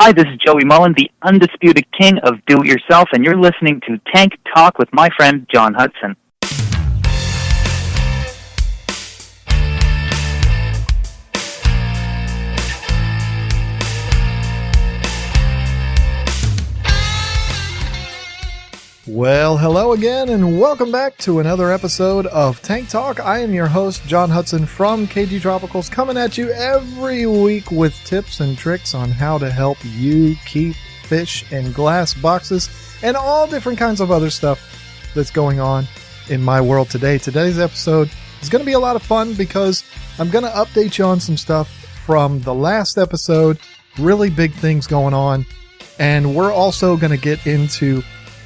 Hi, this is Joey Mullen, the undisputed king of do-it-yourself, and you're listening to Tank Talk with my friend John Hudson. Well, hello again, and welcome back to another episode of Tank Talk. I am your host, John Hudson from KGTropicals, coming at you every week with tips and tricks on how to help you keep fish in glass boxes and all different kinds of other stuff that's going on in my world today. Today's episode is going to be a lot of fun because I'm going to update you on some stuff from the last episode, really big things going on, and we're also going to get into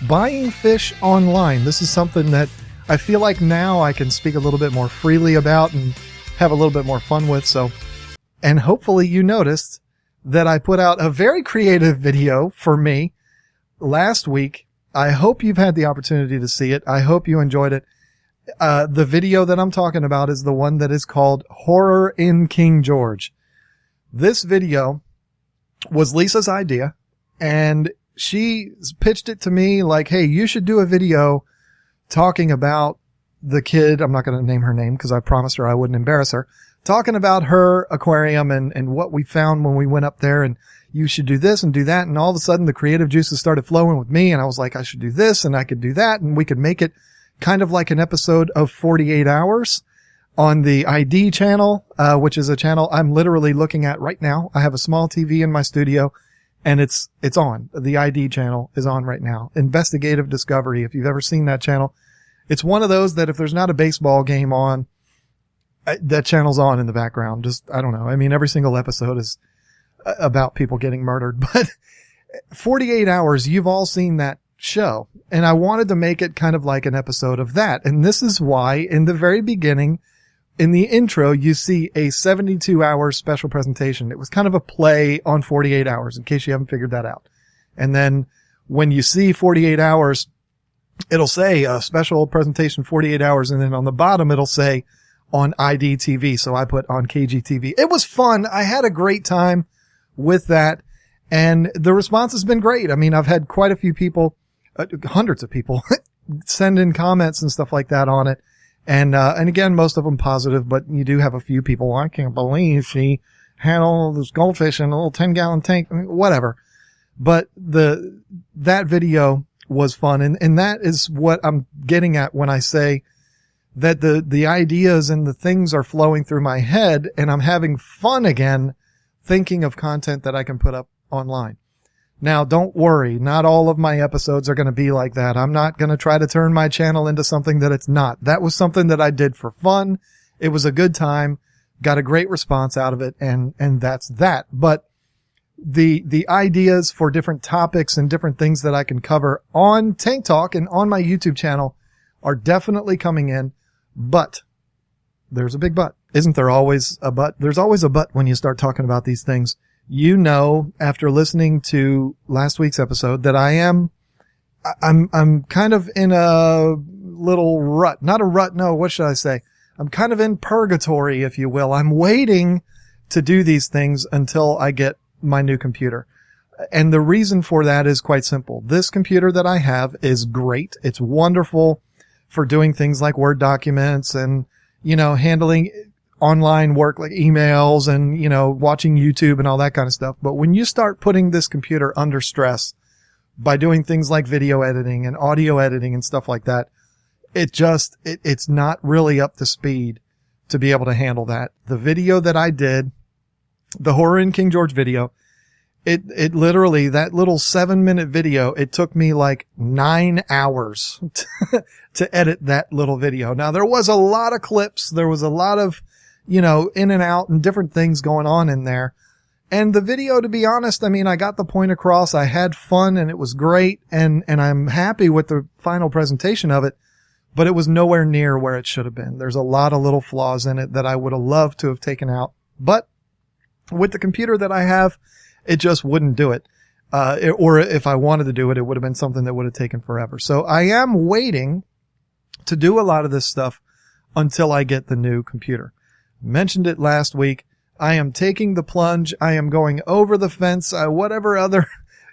buying fish online. This is something that I feel like now I can speak a little bit more freely about and have a little bit more fun with. And hopefully you noticed that I put out a very creative video for me last week. I hope you've had the opportunity to see it. I hope you enjoyed it. The video that I'm talking about is the one that is called Horror in King George. This video was Lisa's idea, and she pitched it to me like, hey, you should do a video talking about the kid. I'm not going to name her name because I promised her I wouldn't embarrass her. Talking about her aquarium and what we found when we went up there, and you should do this and do that. And all of a sudden the creative juices started flowing with me, and I was like, I should do this and I could do that. And we could make it kind of like an episode of 48 Hours on the ID channel, which is a channel I'm literally looking at right now. I have a small TV in my studio, and it's on. The ID channel is on right now. Investigative Discovery. If you've ever seen that channel, it's one of those that if there's not a baseball game on, that channel's on in the background. Just, I don't know. I mean, every single episode is about people getting murdered, but 48 Hours, you've all seen that show. And I wanted to make it kind of like an episode of that. And this is why in the very beginning, in the intro, you see a 72-hour special presentation. It was kind of a play on 48 Hours, in case you haven't figured that out. And then when you see 48 Hours, it'll say a special presentation 48 Hours, and then on the bottom it'll say on ID TV. So I put on KGTV. It was fun. I had a great time with that, and the response has been great. I mean, I've had quite a few people, hundreds of people, send in comments and stuff like that on it. And again, most of them positive, but you do have a few people, I can't believe she had all those goldfish in a little 10-gallon tank, I mean, whatever. But that video was fun. And that is what I'm getting at when I say that the ideas and the things are flowing through my head, and I'm having fun again thinking of content that I can put up online. Now, don't worry. Not all of my episodes are going to be like that. I'm not going to try to turn my channel into something that it's not. That was something that I did for fun. It was a good time. Got a great response out of it. And that's that. But the ideas for different topics and different things that I can cover on Tank Talk and on my YouTube channel are definitely coming in. But there's a big but. Isn't there always a but? There's always a but when you start talking about these things. You know, after listening to last week's episode, that I'm kind of in a little rut. Not a rut, no, what should I say? I'm kind of in purgatory, if you will. I'm waiting to do these things until I get my new computer. And the reason for that is quite simple. This computer that I have is great. It's wonderful for doing things like Word documents and, you know, handling online work like emails and, you know, watching YouTube and all that kind of stuff. But when you start putting this computer under stress by doing things like video editing and audio editing and stuff like that, it's not really up to speed to be able to handle that. The video that I did, the Horror in King George video, it literally, that little 7-minute video, it took me like 9 hours to edit that little video. Now, there was a lot of clips. There was a lot of, you know, in and out and different things going on in there. And the video, to be honest, I mean, I got the point across. I had fun and it was great. And I'm happy with the final presentation of it, but it was nowhere near where it should have been. There's a lot of little flaws in it that I would have loved to have taken out. But with the computer that I have, it just wouldn't do it. Or if I wanted to do it, it would have been something that would have taken forever. So I am waiting to do a lot of this stuff until I get the new computer. Mentioned it last week. I am taking the plunge. I am going over the fence. Whatever other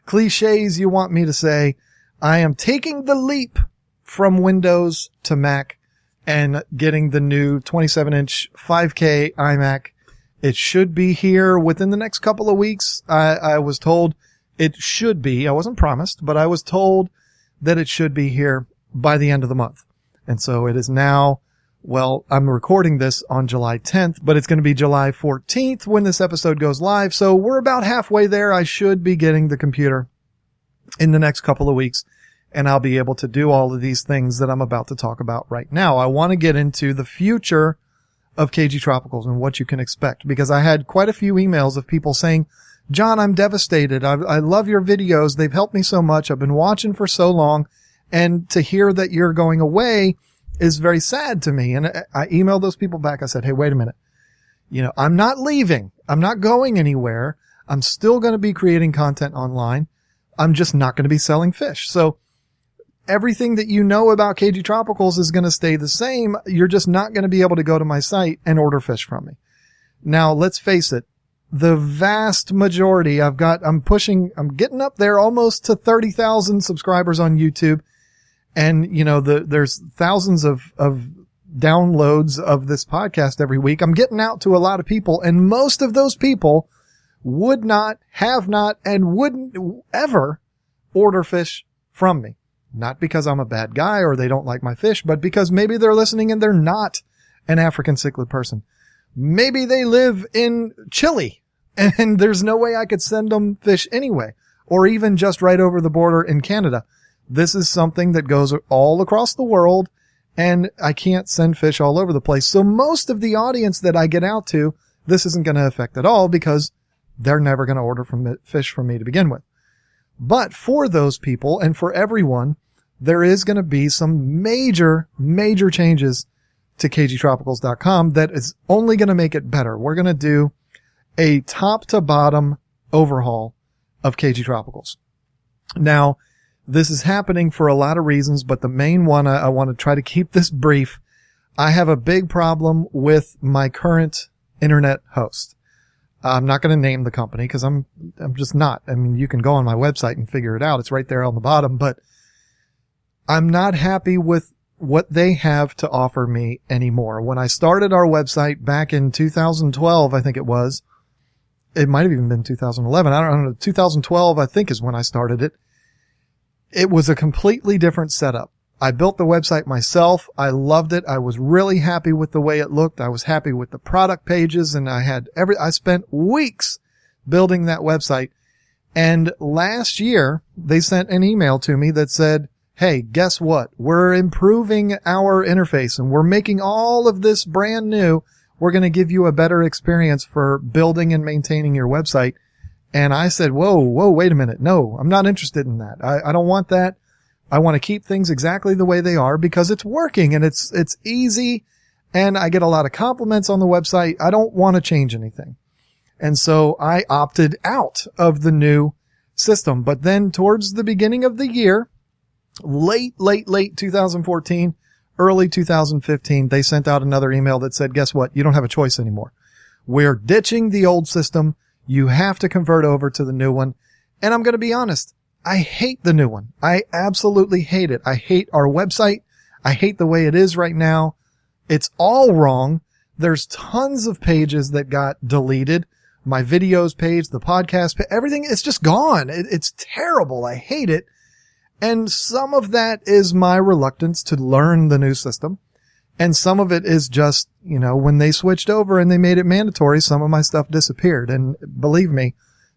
cliches you want me to say, I am taking the leap from Windows to Mac and getting the new 27-inch 5K iMac. It should be here within the next couple of weeks. I was told it should be. I wasn't promised, but I was told that it should be here by the end of the month. And so it is now, well, I'm recording this on July 10th, but it's going to be July 14th when this episode goes live. So we're about halfway there. I should be getting the computer in the next couple of weeks, and I'll be able to do all of these things that I'm about to talk about right now. I want to get into the future of KGTropicals and what you can expect, because I had quite a few emails of people saying, John, I'm devastated. I love your videos. They've helped me so much. I've been watching for so long. And to hear that you're going away is very sad to me. And I emailed those people back. I said, hey, wait a minute. I'm not leaving. I'm not going anywhere. I'm still going to be creating content online. I'm just not going to be selling fish. So everything that you know about KGTropicals is going to stay the same. You're just not going to be able to go to my site and order fish from me. Now, let's face it. The vast majority I'm getting up there almost to 30,000 subscribers on YouTube. And, there's thousands of downloads of this podcast every week. I'm getting out to a lot of people, and most of those people would not, have not, and wouldn't ever order fish from me. Not because I'm a bad guy or they don't like my fish, but because maybe they're listening and they're not an African cichlid person. Maybe they live in Chile and there's no way I could send them fish anyway, or even just right over the border in Canada. This is something that goes all across the world, and I can't send fish all over the place. So most of the audience that I get out to, this isn't going to affect at all, because they're never going to order fish from me to begin with. But for those people and for everyone, there is going to be some major, major changes to KGTropicals.com that is only going to make it better. We're going to do a top to bottom overhaul of KGTropicals. Now, this is happening for a lot of reasons, but the main one, I want to try to keep this brief. I have a big problem with my current internet host. I'm not going to name the company because I'm just not. I mean, you can go on my website and figure it out. It's right there on the bottom, but I'm not happy with what they have to offer me anymore. When I started our website back in 2012, I think it was, it might have even been 2011. I don't know. 2012, I think, is when I started it. It was a completely different setup. I built the website myself. I loved it. I was really happy with the way it looked. I was happy with the product pages, and I spent weeks building that website. And last year, they sent an email to me that said, hey, guess what? We're improving our interface and we're making all of this brand new. We're going to give you a better experience for building and maintaining your website. And I said, whoa, wait a minute. No, I'm not interested in that. I don't want that. I want to keep things exactly the way they are because it's working and it's easy and I get a lot of compliments on the website. I don't want to change anything. And so I opted out of the new system. But then towards the beginning of the year, late 2014, early 2015, they sent out another email that said, guess what? You don't have a choice anymore. We're ditching the old system. You have to convert over to the new one. And I'm going to be honest. I hate the new one. I absolutely hate it. I hate our website. I hate the way it is right now. It's all wrong. There's tons of pages that got deleted. My videos page, the podcast page, everything, it's just gone. It's terrible. I hate it. And some of that is my reluctance to learn the new system. And some of it is just, when they switched over and they made it mandatory, some of my stuff disappeared. And believe me,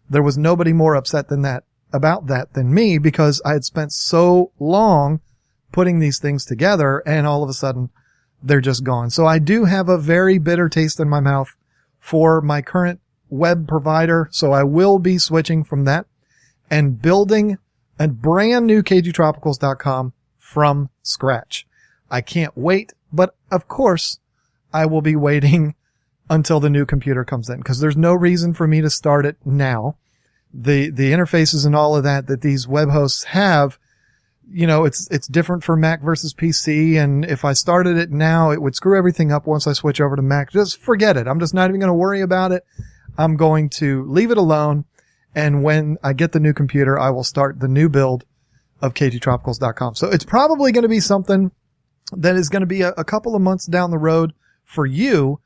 there was nobody more upset about that than me, because I had spent so long putting these things together and all of a sudden they're just gone. So I do have a very bitter taste in my mouth for my current web provider. So I will be switching from that and building a brand new KGTropicals.com from scratch. I can't wait, but of course I will be waiting until the new computer comes in, because there's no reason for me to start it now. The interfaces and all of that these web hosts have, it's different for Mac versus PC. And if I started it now, it would screw everything up once I switch over to Mac. Just forget it. I'm just not even going to worry about it. I'm going to leave it alone. And when I get the new computer, I will start the new build of KGTropicals.com. So it's probably going to be something that is going to be a couple of months down the road for you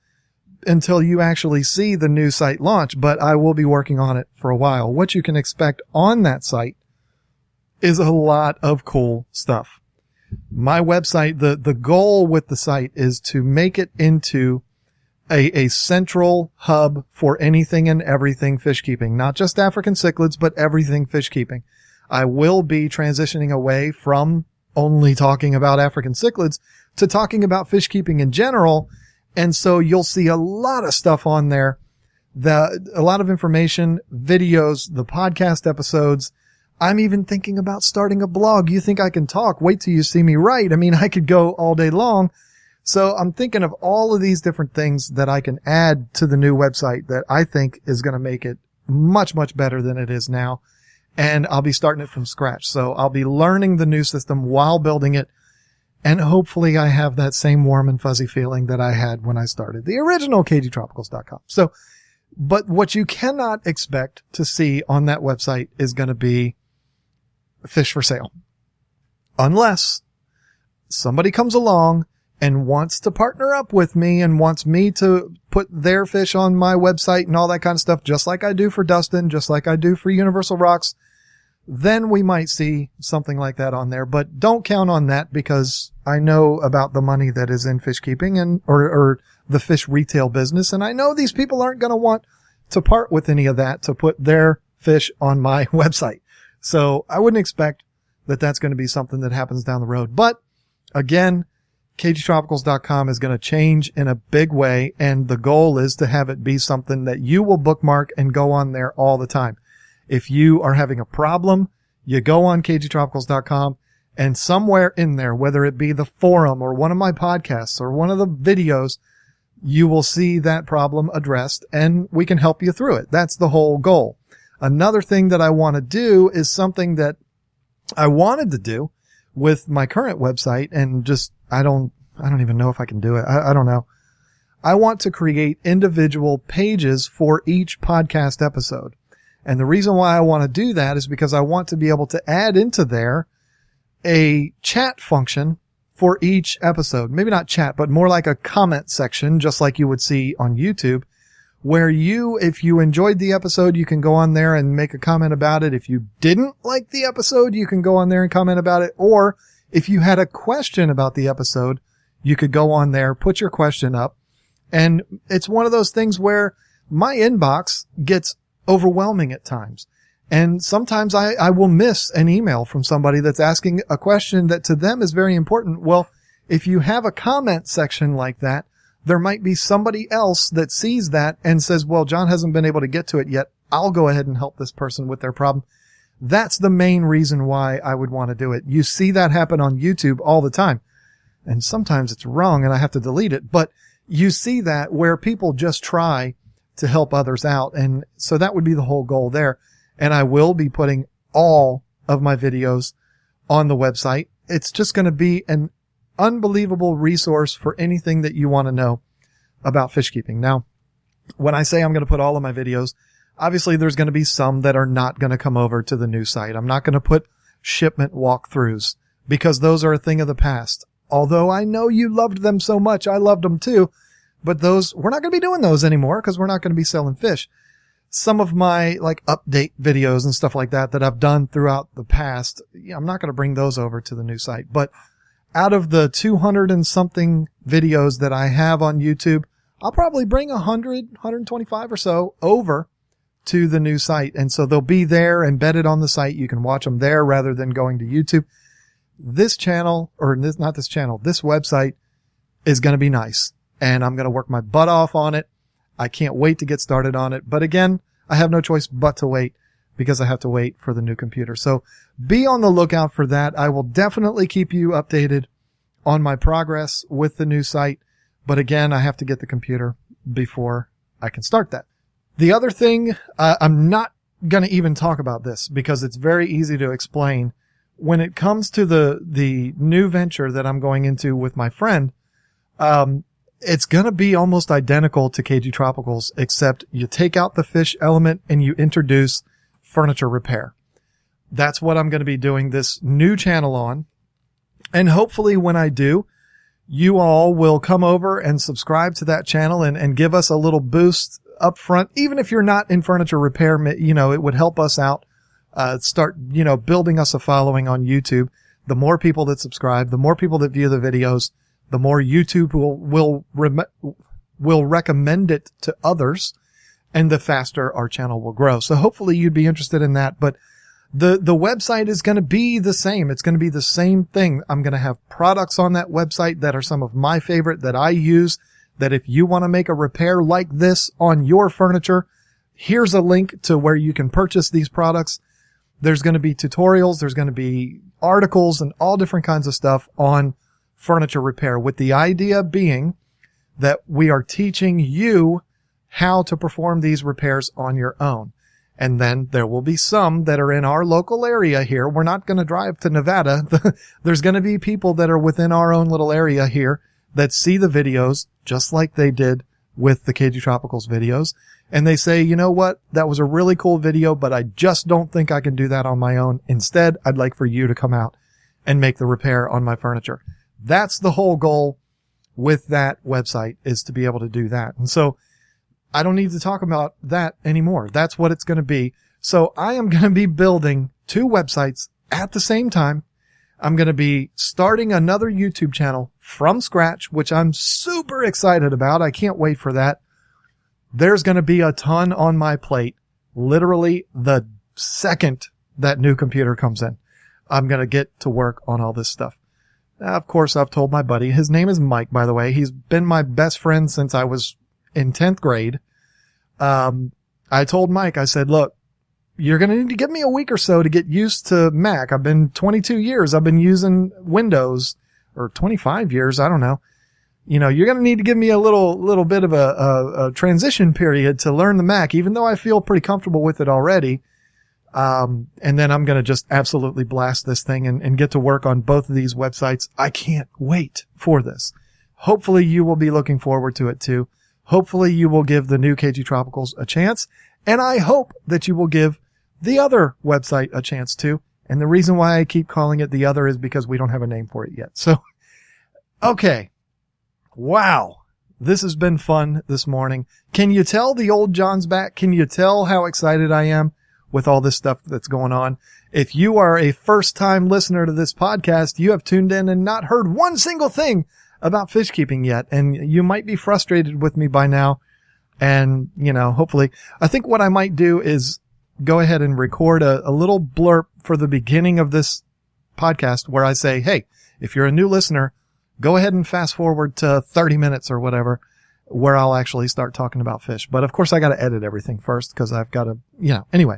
until you actually see the new site launch, but I will be working on it for a while. What you can expect on that site is a lot of cool stuff. My website, the goal with the site is to make it into a central hub for anything and everything fish keeping, not just African cichlids, but everything fish keeping. I will be transitioning away from only talking about African cichlids to talking about fish keeping in general. And so you'll see a lot of stuff on there, a lot of information, videos, the podcast episodes. I'm even thinking about starting a blog. You think I can talk? Wait till you see me write. I mean, I could go all day long. So I'm thinking of all of these different things that I can add to the new website that I think is going to make it much, much better than it is now. And I'll be starting it from scratch. So I'll be learning the new system while building it. And hopefully I have that same warm and fuzzy feeling that I had when I started the original KGTropicals.com. So, but what you cannot expect to see on that website is going to be fish for sale. Unless somebody comes along and wants to partner up with me and wants me to put their fish on my website and all that kind of stuff, just like I do for Dustin, just like I do for Universal Rocks, then we might see something like that on there. But don't count on that, because I know about the money that is in fish keeping and or the fish retail business, and I know these people aren't going to want to part with any of that to put their fish on my website. So I wouldn't expect that that's going to be something that happens down the road. But again, KGTropicals.com is going to change in a big way, and the goal is to have it be something that you will bookmark and go on there all the time. If you are having a problem, you go on KGTropicals.com, and somewhere in there, whether it be the forum or one of my podcasts or one of the videos, you will see that problem addressed, and we can help you through it. That's the whole goal. Another thing that I want to do is something that I wanted to do with my current website, and just, I don't even know if I can do it. I don't know. I want to create individual pages for each podcast episode. And the reason why I want to do that is because I want to be able to add into there a chat function for each episode. Maybe not chat, but more like a comment section, just like you would see on YouTube, where if you enjoyed the episode, you can go on there and make a comment about it. If you didn't like the episode, you can go on there and comment about it. Or if you had a question about the episode, you could go on there, put your question up. And it's one of those things where my inbox gets overwhelming at times. And sometimes I will miss an email from somebody that's asking a question that to them is very important. Well, if you have a comment section like that, there might be somebody else that sees that and says, well, John hasn't been able to get to it yet. I'll go ahead and help this person with their problem. That's the main reason why I would want to do it. You see that happen on YouTube all the time. And sometimes it's wrong and I have to delete it. But you see that where people just try to help others out. And so that would be the whole goal there. And I will be putting all of my videos on the website. It's just going to be an unbelievable resource for anything that you want to know about fish keeping. Now, when I say I'm going to put all of my videos, obviously there's going to be some that are not going to come over to the new site. I'm not going to put shipment walkthroughs because those are a thing of the past. Although I know you loved them so much, I loved them too. But we're not going to be doing those anymore because we're not going to be selling fish. Some of my update videos and stuff like that I've done throughout the past, I'm not going to bring those over to the new site. But out of the 200 and something videos that I have on YouTube, I'll probably bring 100, 125 or so over to the new site. And so they'll be there embedded on the site. You can watch them there rather than going to YouTube. This channel, this website is going to be nice. And I'm going to work my butt off on it. I can't wait to get started on it. But again, I have no choice but to wait because I have to wait for the new computer. So be on the lookout for that. I will definitely keep you updated on my progress with the new site. But again, I have to get the computer before I can start that. The other thing, I'm not going to even talk about this because it's very easy to explain. when it comes to the new venture that I'm going into with my friend, it's going to be almost identical to KGTropicals, except you take out the fish element and you introduce furniture repair. That's what I'm going to be doing this new channel on. And hopefully when I do, you all will come over and subscribe to that channel and give us a little boost up front. Even if you're not in furniture repair, it would help us out, start, building us a following on YouTube. The more people that subscribe, the more people that view the videos, the more YouTube will recommend it to others, and the faster our channel will grow. So hopefully you'd be interested in that. But the website is going to be the same. It's going to be the same thing. I'm going to have products on that website that are some of my favorite that I use, that if you want to make a repair like this on your furniture, here's a link to where you can purchase these products. There's going to be tutorials. There's going to be articles and all different kinds of stuff on furniture repair, with the idea being that we are teaching you how to perform these repairs on your own. And then there will be some that are in our local area here. We're not going to drive to Nevada. There's going to be people that are within our own little area here that see the videos just like they did with the KGTropicals videos. And they say, you know what? That was a really cool video, but I just don't think I can do that on my own. Instead, I'd like for you to come out and make the repair on my furniture. That's the whole goal with that website, is to be able to do that. And so I don't need to talk about that anymore. That's what it's going to be. So I am going to be building 2 websites at the same time. I'm going to be starting another YouTube channel from scratch, which I'm super excited about. I can't wait for that. There's going to be a ton on my plate, literally the second that new computer comes in. I'm going to get to work on all this stuff. Now, of course, I've told my buddy, his name is Mike, by the way. He's been my best friend since I was in 10th grade. I told Mike, I said, look, you're going to need to give me a week or so to get used to Mac. I've been 22 years. I've been using Windows, or 25 years. I don't know. You're going to need to give me a little bit of a transition period to learn the Mac, even though I feel pretty comfortable with it already. And then I'm going to just absolutely blast this thing and get to work on both of these websites. I can't wait for this. Hopefully you will be looking forward to it too. Hopefully you will give the new KGTropicals a chance. And I hope that you will give the other website a chance too. And the reason why I keep calling it the other is because we don't have a name for it yet. So, okay. Wow. This has been fun this morning. Can you tell the old John's back? Can you tell how excited I am with all this stuff that's going on? If you are a first-time listener to this podcast, you have tuned in and not heard one single thing about fish keeping yet, and you might be frustrated with me by now. And, hopefully, I think what I might do is go ahead and record a little blurb for the beginning of this podcast where I say, hey, if you're a new listener, go ahead and fast forward to 30 minutes or whatever, where I'll actually start talking about fish. But of course, I got to edit everything first because I've got to, anyway.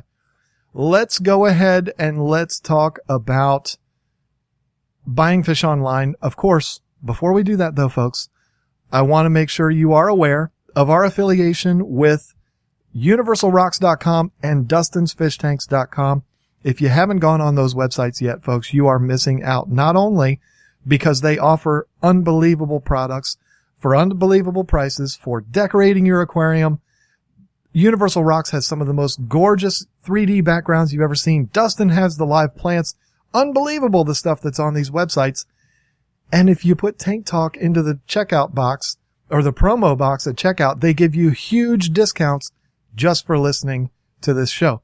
Let's go ahead and let's talk about buying fish online. Of course, before we do that though, folks, I want to make sure you are aware of our affiliation with universalrocks.com and dustinsfishtanks.com. If you haven't gone on those websites yet, folks, you are missing out. Not only because they offer unbelievable products for unbelievable prices for decorating your aquarium. Universal Rocks has some of the most gorgeous 3D backgrounds you've ever seen. Dustin has the live plants. Unbelievable, the stuff that's on these websites. And if you put Tank Talk into the checkout box or the promo box at checkout, they give you huge discounts just for listening to this show.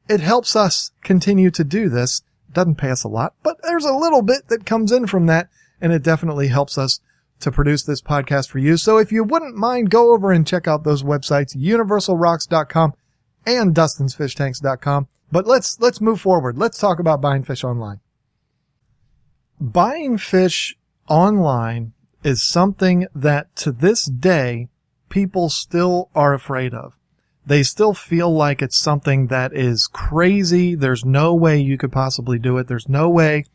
It helps us continue to do this. Doesn't pay us a lot, but there's a little bit that comes in from that, and it definitely helps us to produce this podcast for you. So if you wouldn't mind, go over and check out those websites, universalrocks.com and dustinsfishtanks.com. But let's move forward. Let's talk about buying fish online. Buying fish online is something that to this day people still are afraid of. They still feel like it's something that is crazy. There's no way you could possibly do it. There's no way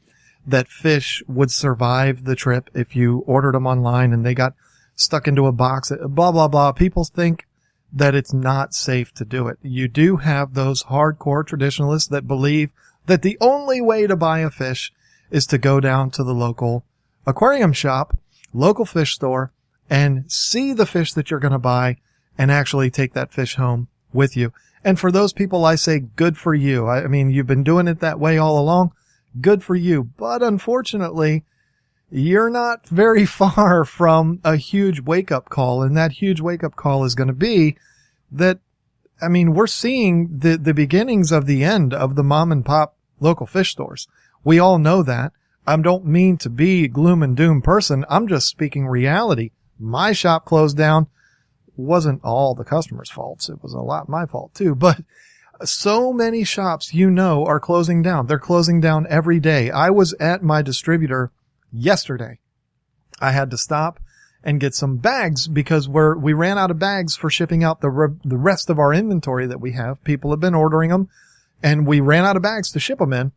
that fish would survive the trip if you ordered them online and they got stuck into a box, blah, blah, blah. People think that it's not safe to do it. You do have those hardcore traditionalists that believe that the only way to buy a fish is to go down to the local aquarium shop, local fish store, and see the fish that you're going to buy and actually take that fish home with you. And for those people, I say good for you. I mean, you've been doing it that way all along. Good for you. But unfortunately, you're not very far from a huge wake-up call. And that huge wake-up call is going to be that, I mean, we're seeing the beginnings of the end of the mom and pop local fish stores. We all know that. I don't mean to be a gloom and doom person. I'm just speaking reality. My shop closed down. Wasn't all the customers' faults. It was a lot my fault too. But so many shops, are closing down. They're closing down every day. I was at my distributor yesterday. I had to stop and get some bags because we ran out of bags for shipping out the rest of our inventory that we have. People have been ordering them, and we ran out of bags to ship them in.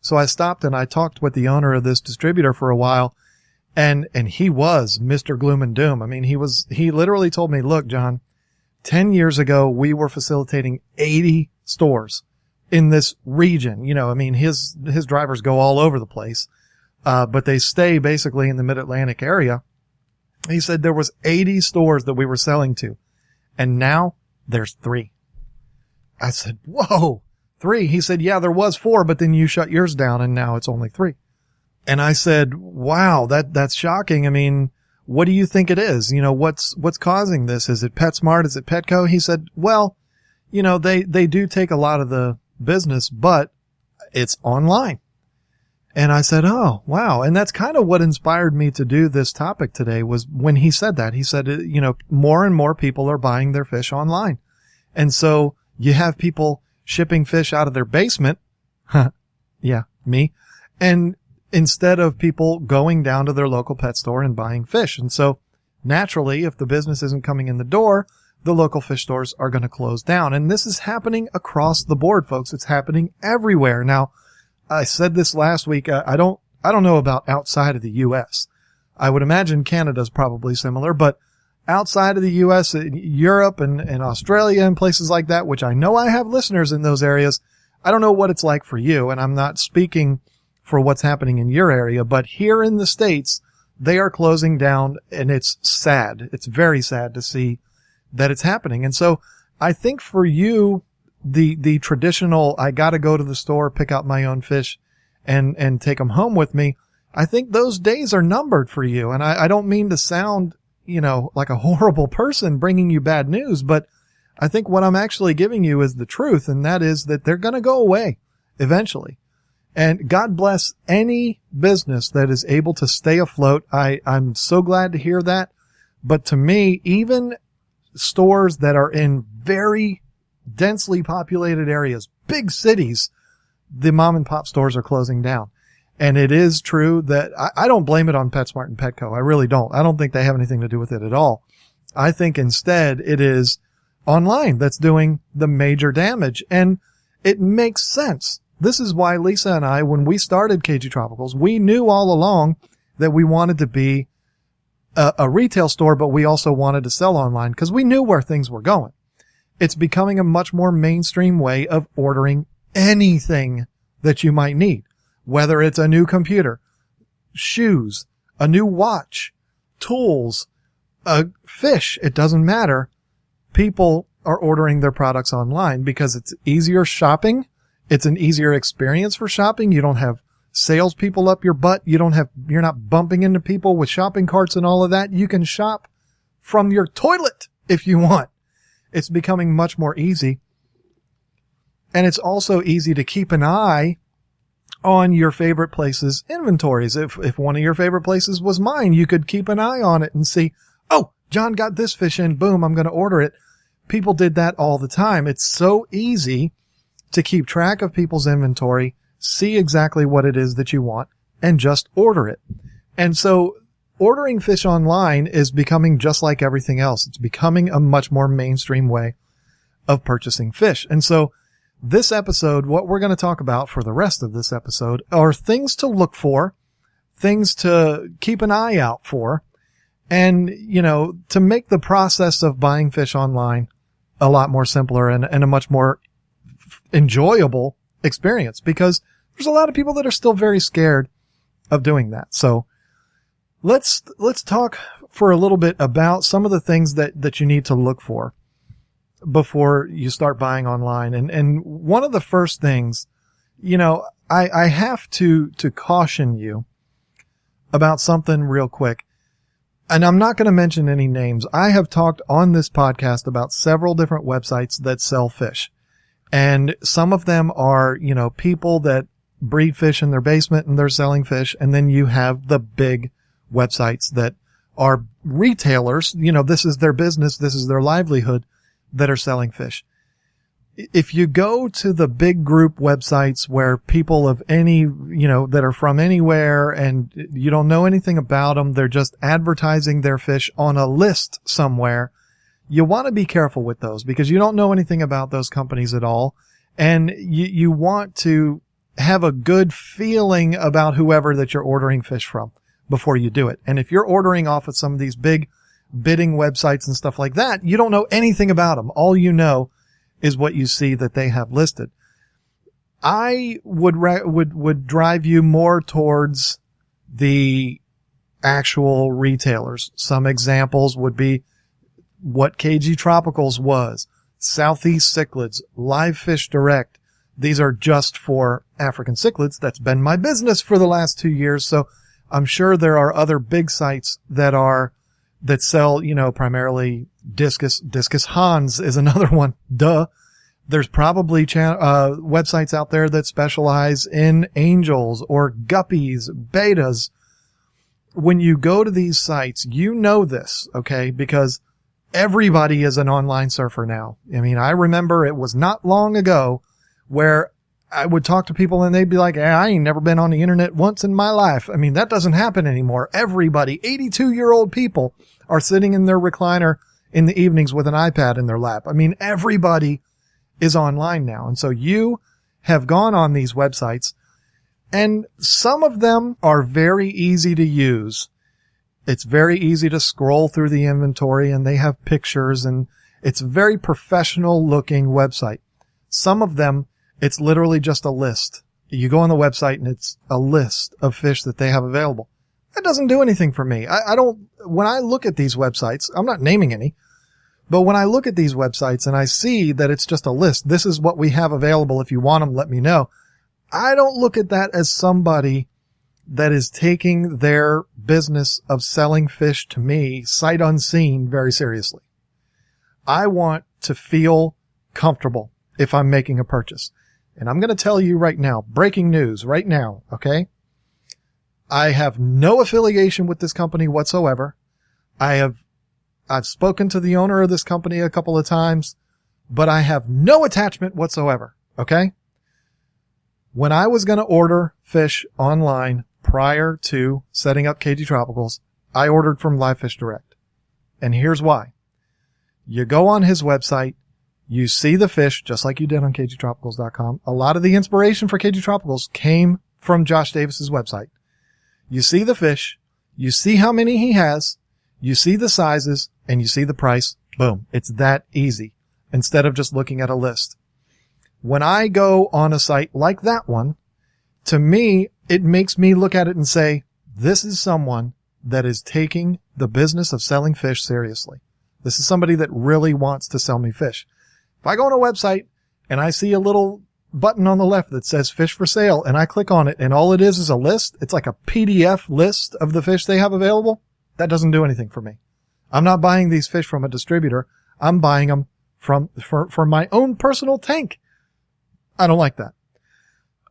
So I stopped and I talked with the owner of this distributor for a while. And he was Mr. Gloom and Doom. I mean, he literally told me, look, John, 10 years ago, we were facilitating 80 stores in this region. I mean, his drivers go all over the place, but they stay basically in the mid-Atlantic area. He said there was 80 stores that we were selling to, and now there's 3. I said, whoa, 3. He said, yeah, there was 4, but then you shut yours down and now it's only 3. And I said, wow, that's shocking. I mean, what do you think it is? What's causing this? Is it PetSmart? Is it Petco? He said, well, they do take a lot of the business, but it's online. And I said, oh, wow. And that's kind of what inspired me to do this topic today was when he said that. He said, more and more people are buying their fish online. And so you have people shipping fish out of their basement. Yeah, me. And instead of people going down to their local pet store and buying fish. And so naturally, if the business isn't coming in the door, the local fish stores are going to close down. And this is happening across the board, folks. It's happening everywhere. Now, I said this last week. I don't know about outside of the U.S. I would imagine Canada's probably similar, but outside of the U.S., Europe and Australia and places like that, which I know I have listeners in those areas, I don't know what it's like for you. And I'm not speaking for what's happening in your area, but here in the States, they are closing down, and it's sad. It's very sad to see that it's happening. And so I think for you, the traditional, I got to go to the store, pick out my own fish and take them home with me. I think those days are numbered for you. And I don't mean to sound, like a horrible person bringing you bad news, but I think what I'm actually giving you is the truth. And that is that they're going to go away eventually. And God bless any business that is able to stay afloat. I'm so glad to hear that. But to me, even stores that are in very densely populated areas, big cities, the mom and pop stores are closing down. And it is true that I don't blame it on PetSmart and Petco. I really don't. I don't think they have anything to do with it at all. I think instead it is online that's doing the major damage. And it makes sense. This is why Lisa and I, when we started KGTropicals, we knew all along that we wanted to be a retail store, but we also wanted to sell online because we knew where things were going. It's becoming a much more mainstream way of ordering anything that you might need, whether it's a new computer, shoes, a new watch, tools, a fish. It doesn't matter. People are ordering their products online because it's easier shopping. It's an easier experience for shopping. You don't have salespeople up your butt. You're not bumping into people with shopping carts and all of that. You can shop from your toilet if you want. It's becoming much more easy. And it's also easy to keep an eye on your favorite places' inventories. If one of your favorite places was mine, you could keep an eye on it and see, oh, John got this fish in. Boom, I'm going to order it. People did that all the time. It's so easy to keep track of people's inventory, see exactly what it is that you want, and just order it. And so ordering fish online is becoming just like everything else. It's becoming a much more mainstream way of purchasing fish. And so this episode, what we're going to talk about for the rest of this episode are things to look for, things to keep an eye out for, and, to make the process of buying fish online a lot more simpler and a much more enjoyable experience, because there's a lot of people that are still very scared of doing that. So let's talk for a little bit about some of the things that you need to look for before you start buying online. And one of the first things, I have to caution you about something real quick. And I'm not going to mention any names. I have talked on this podcast about several different websites that sell fish. And some of them are, people that breed fish in their basement and they're selling fish. And then you have the big websites that are retailers. This is their business. This is their livelihood, that are selling fish. If you go to the big group websites where people of any, that are from anywhere and you don't know anything about them, they're just advertising their fish on a list somewhere, you want to be careful with those because you don't know anything about those companies at all. And you want to have a good feeling about whoever that you're ordering fish from before you do it. And if you're ordering off of some of these big bidding websites and stuff like that, you don't know anything about them. All you know is what you see that they have listed. I would drive you more towards the actual retailers. Some examples would be what KGTropicals was, Southeast Cichlids, Live Fish Direct. These are just for African cichlids. That's been my business for the last 2 years. So I'm sure there are other big sites that sell, primarily discus. Discus Hans is another one. Duh. There's probably websites out there that specialize in angels or guppies, betas. When you go to these sites, you know this, okay? Because everybody is an online surfer now. I mean, I remember it was not long ago where I would talk to people and they'd be like, I ain't never been on the internet once in my life. I mean, that doesn't happen anymore. Everybody, 82-year-old people, are sitting in their recliner in the evenings with an iPad in their lap. I mean, everybody is online now. And so you have gone on these websites, and some of them are very easy to use. It's very easy to scroll through the inventory, and they have pictures, and it's a very professional looking website. Some of them, it's literally just a list. You go on the website and it's a list of fish that they have available. That doesn't do anything for me. When I look at these websites, I'm not naming any, but when I look at these websites and I see that it's just a list, this is what we have available. If you want them, let me know. I don't look at that as somebody that is taking their business of selling fish to me, sight unseen, very seriously. I want to feel comfortable if I'm making a purchase. And I'm going to tell you right now, breaking news right now, okay? I have no affiliation with this company whatsoever. I've spoken to the owner of this company a couple of times, but I have no attachment whatsoever, okay? When I was going to order fish online prior to setting up KGTropicals, I ordered from Live Fish Direct. And here's why. You go on his website, you see the fish just like you did on KGTropicals.com. A lot of the inspiration for KGTropicals came from Josh Davis's website. You see the fish, you see how many he has, you see the sizes, and you see the price. Boom. It's that easy instead of just looking at a list. When I go on a site like that one, to me, it makes me look at it and say, this is someone that is taking the business of selling fish seriously. This is somebody that really wants to sell me fish. If I go on a website and I see a little button on the left that says fish for sale and I click on it and all it is a list, it's like a PDF list of the fish they have available, that doesn't do anything for me. I'm not buying these fish from a distributor. I'm buying them for my own personal tank. I don't like that.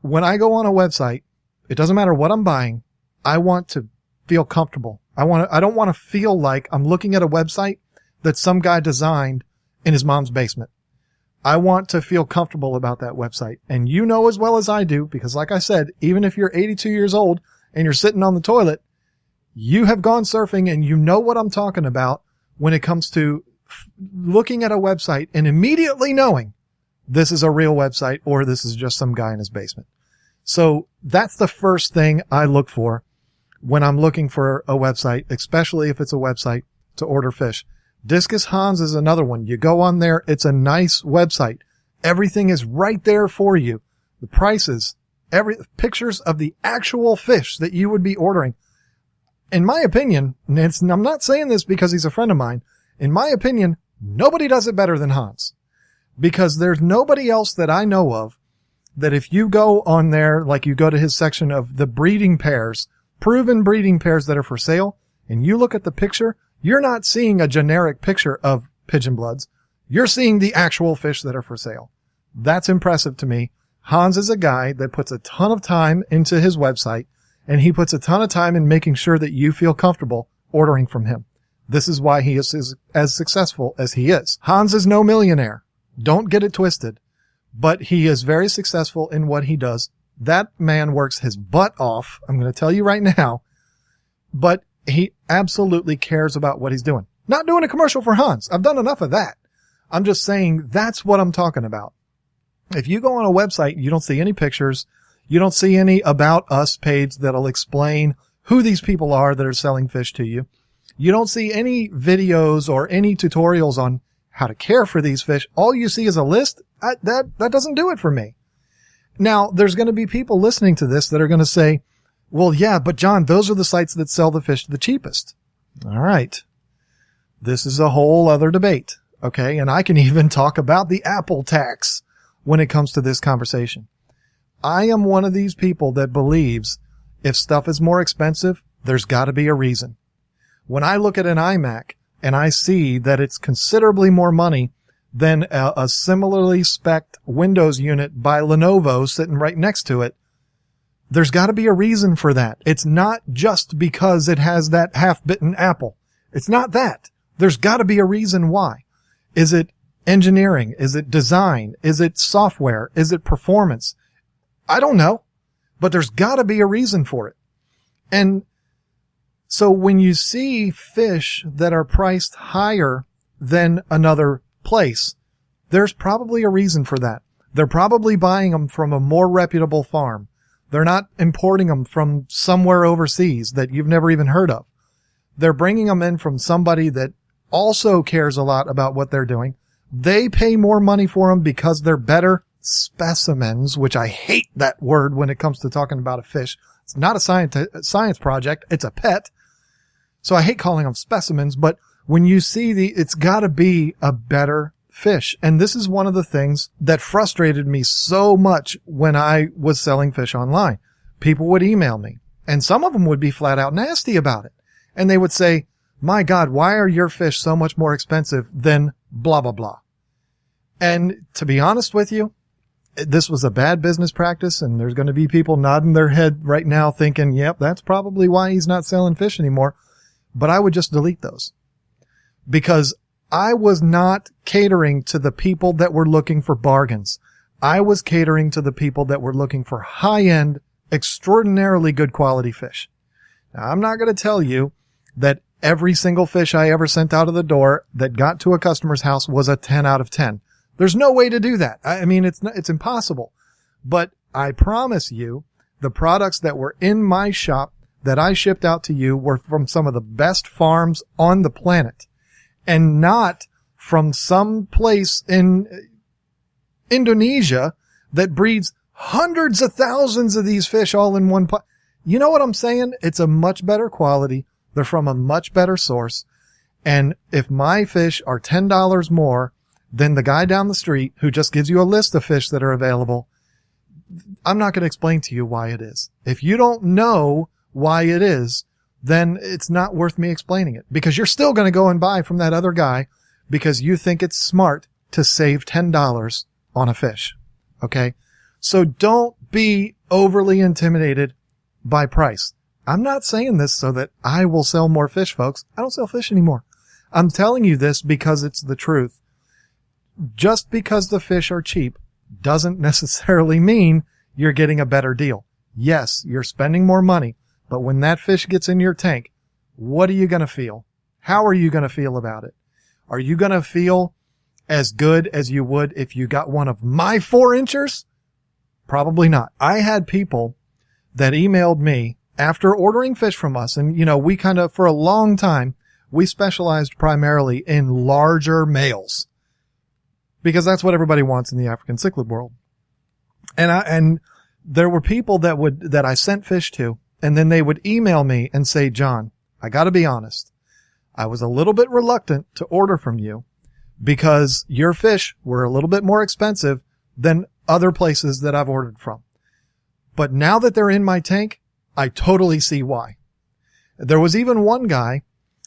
When I go on a website, it doesn't matter what I'm buying. I want to feel comfortable. I don't want to feel like I'm looking at a website that some guy designed in his mom's basement. I want to feel comfortable about that website. And you know as well as I do, because like I said, even if you're 82 years old and you're sitting on the toilet, you have gone surfing and you know what I'm talking about when it comes to looking at a website and immediately knowing this is a real website or this is just some guy in his basement. So that's the first thing I look for when I'm looking for a website, especially if it's a website to order fish. Discus Hans is another one. You go on there. It's a nice website. Everything is right there for you. the prices, pictures of the actual fish that you would be ordering. In my opinion, and I'm not saying this because he's a friend of mine. In my opinion, nobody does it better than Hans, because there's nobody else that I know of that if you go on there, like you go to his section of the breeding pairs, proven breeding pairs that are for sale, and you look at the picture, you're not seeing a generic picture of pigeon bloods. You're seeing the actual fish that are for sale. That's impressive to me. Hans is a guy that puts a ton of time into his website, and he puts a ton of time in making sure that you feel comfortable ordering from him. This is why he is as successful as he is. Hans is no millionaire. Don't get it twisted. But he is very successful in what he does. That man works his butt off. I'm going to tell you right now. But he absolutely cares about what he's doing. Not doing a commercial for Hans. I've done enough of that. I'm just saying that's what I'm talking about. If you go on a website, you don't see any pictures. You don't see any About Us page that'll explain who these people are that are selling fish to you. You don't see any videos or any tutorials on how to care for these fish. All you see is a list. That doesn't do it for me. Now, there's going to be people listening to this that are going to say, well, yeah, but John, those are the sites that sell the fish the cheapest. All right. This is a whole other debate. Okay. And I can even talk about the Apple tax when it comes to this conversation. I am one of these people that believes if stuff is more expensive, there's got to be a reason. When I look at an iMac and I see that it's considerably more money than a similarly spec'd Windows unit by Lenovo sitting right next to it, there's got to be a reason for that. It's not just because it has that half-bitten apple. It's not that. There's got to be a reason why. Is it engineering? Is it design? Is it software? Is it performance? I don't know, but there's got to be a reason for it. And so when you see fish that are priced higher than another place, there's probably a reason for that. They're probably buying them from a more reputable farm. They're not importing them from somewhere overseas that you've never even heard of. They're bringing them in from somebody that also cares a lot about what they're doing. They pay more money for them because they're better specimens, which I hate that word when it comes to talking about a fish. It's not a science project. It's a pet. So I hate calling them specimens, but when you see it's gotta be a better fish. And this is one of the things that frustrated me so much when I was selling fish online. People would email me, and some of them would be flat out nasty about it. And they would say, my God, why are your fish so much more expensive than blah, blah, blah? And to be honest with you, this was a bad business practice, and there's going to be people nodding their head right now thinking, yep, that's probably why he's not selling fish anymore. But I would just delete those, because I was not catering to the people that were looking for bargains. I was catering to the people that were looking for high-end, extraordinarily good quality fish. Now, I'm not going to tell you that every single fish I ever sent out of the door that got to a customer's house was a 10 out of 10. There's no way to do that. I mean, it's impossible. But I promise you, the products that were in my shop that I shipped out to you were from some of the best farms on the planet, and not from some place in Indonesia that breeds hundreds of thousands of these fish all in one pot. You know what I'm saying? It's a much better quality. They're from a much better source. And if my fish are $10 more than the guy down the street who just gives you a list of fish that are available, I'm not going to explain to you why it is. If you don't know why it is, then it's not worth me explaining it, because you're still going to go and buy from that other guy because you think it's smart to save $10 on a fish. Okay? So don't be overly intimidated by price. I'm not saying this so that I will sell more fish, folks. I don't sell fish anymore. I'm telling you this because it's the truth. Just because the fish are cheap doesn't necessarily mean you're getting a better deal. Yes, you're spending more money, but when that fish gets in your tank, what are you going to feel? How are you going to feel about it? Are you going to feel as good as you would if you got one of my 4-inchers? Probably not. I had people that emailed me after ordering fish from us, and, you know, we kind of, for a long time, we specialized primarily in larger males, because that's what everybody wants in the African cichlid world. And there were people that I sent fish to, and then they would email me and say, John, I got to be honest. I was a little bit reluctant to order from you because your fish were a little bit more expensive than other places that I've ordered from. But now that they're in my tank, I totally see why. There was even one guy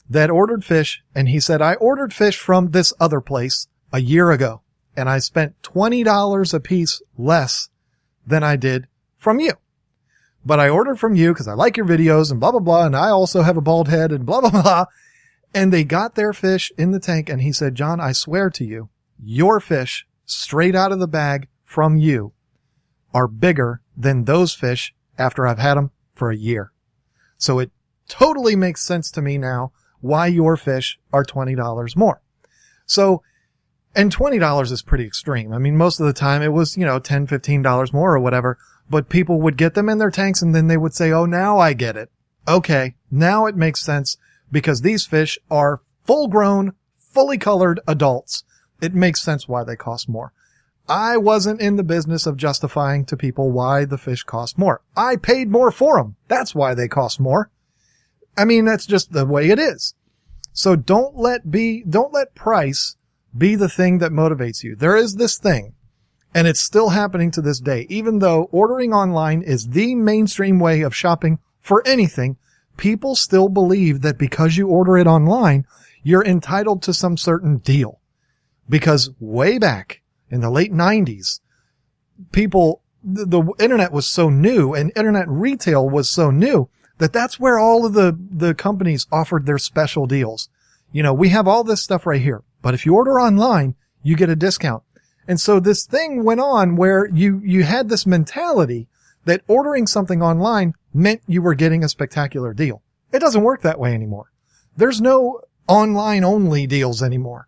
that ordered fish, and he said, I ordered fish from this other place a year ago, and I spent $20 a piece less than I did from you. But I ordered from you because I like your videos and blah, blah, blah, and I also have a bald head and blah, blah, blah. And they got their fish in the tank, and he said, John, I swear to you, your fish straight out of the bag from you are bigger than those fish after I've had them for a year. So it totally makes sense to me now why your fish are $20 more. So, and $20 is pretty extreme. I mean, most of the time it was, $10, $15 more or whatever, but people would get them in their tanks and then they would say, oh, now I get it. Okay, now it makes sense because these fish are full grown, fully colored adults. It makes sense why they cost more. I wasn't in the business of justifying to people why the fish cost more. I paid more for them. That's why they cost more. I mean, that's just the way it is. So don't let price be the thing that motivates you. There is this thing, and it's still happening to this day. Even though ordering online is the mainstream way of shopping for anything, people still believe that because you order it online, you're entitled to some certain deal. Because way back in the late 90s, the internet was so new and internet retail was so new that that's where all of the companies offered their special deals. We have all this stuff right here, but if you order online, you get a discount. And so this thing went on where you had this mentality that ordering something online meant you were getting a spectacular deal. It doesn't work that way anymore. There's no online only deals anymore.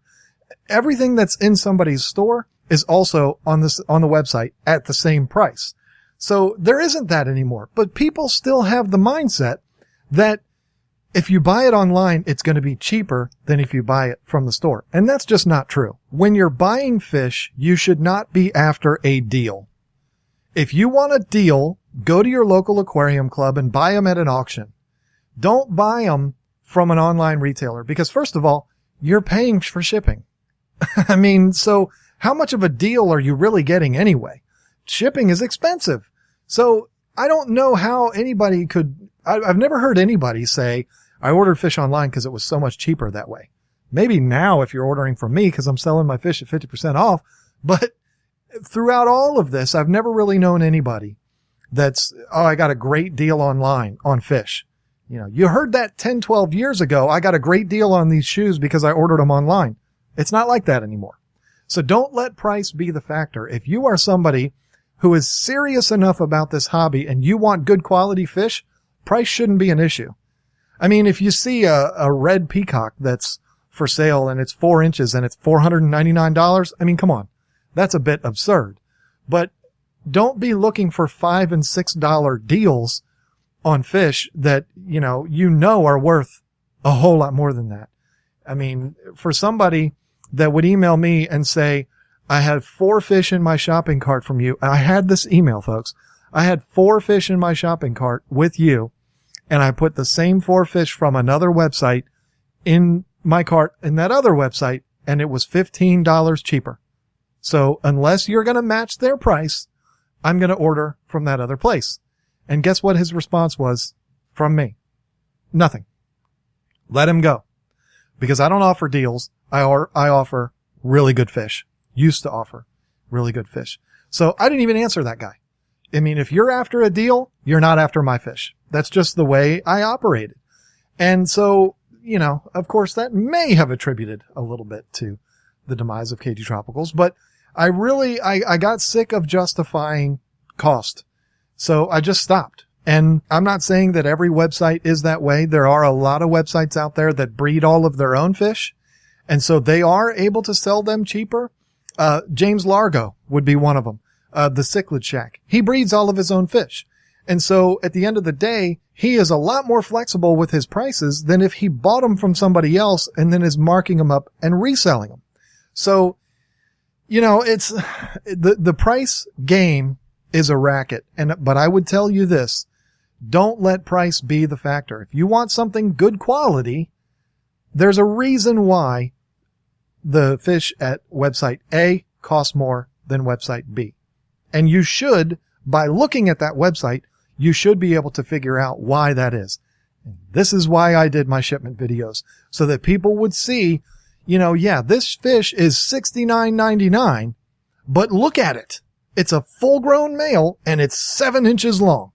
Everything that's in somebody's store is also on the website at the same price. So there isn't that anymore, but people still have the mindset that if you buy it online, it's going to be cheaper than if you buy it from the store. And that's just not true. When you're buying fish, you should not be after a deal. If you want a deal, go to your local aquarium club and buy them at an auction. Don't buy them from an online retailer because first of all, you're paying for shipping. I mean, so how much of a deal are you really getting anyway? Shipping is expensive. So I don't know how anybody I've never heard anybody say, I ordered fish online because it was so much cheaper that way. Maybe now if you're ordering from me because I'm selling my fish at 50% off, but throughout all of this, I've never really known anybody that's, I got a great deal online on fish. You heard that 10, 12 years ago, I got a great deal on these shoes because I ordered them online. It's not like that anymore. So don't let price be the factor. If you are somebody who is serious enough about this hobby and you want good quality fish, price shouldn't be an issue. I mean, if you see a red peacock that's for sale and it's 4 inches and it's $499, I mean, come on. That's a bit absurd. But don't be looking for $5 and $6 deals on fish that, are worth a whole lot more than that. I mean, for somebody that would email me and say, I had 4 fish in my shopping cart from you. I had this email, folks. I had 4 fish in my shopping cart with you, and I put the same 4 fish from another website in my cart in that other website, and it was $15 cheaper. So unless you're going to match their price, I'm going to order from that other place. And guess what his response was from me? Nothing. Let him go. Because I don't offer deals. I offer really good fish. Used to offer really good fish. So I didn't even answer that guy. I mean, if you're after a deal, you're not after my fish. That's just the way I operated. And so, of course that may have attributed a little bit to the demise of KGTropicals, but I got sick of justifying cost. So I just stopped. And I'm not saying that every website is that way. There are a lot of websites out there that breed all of their own fish. And so they are able to sell them cheaper. James Largo would be one of them. The Cichlid Shack. He breeds all of his own fish. And so at the end of the day, he is a lot more flexible with his prices than if he bought them from somebody else and then is marking them up and reselling them. So, it's the price game is a racket. But I would tell you this, don't let price be the factor. If you want something good quality, there's a reason why the fish at website A costs more than website B. And you should, by looking at that website, you should be able to figure out why that is. And this is why I did my shipment videos, so that people would see, yeah, this fish is $69.99, but look at it. It's a full-grown male, and it's 7 inches long,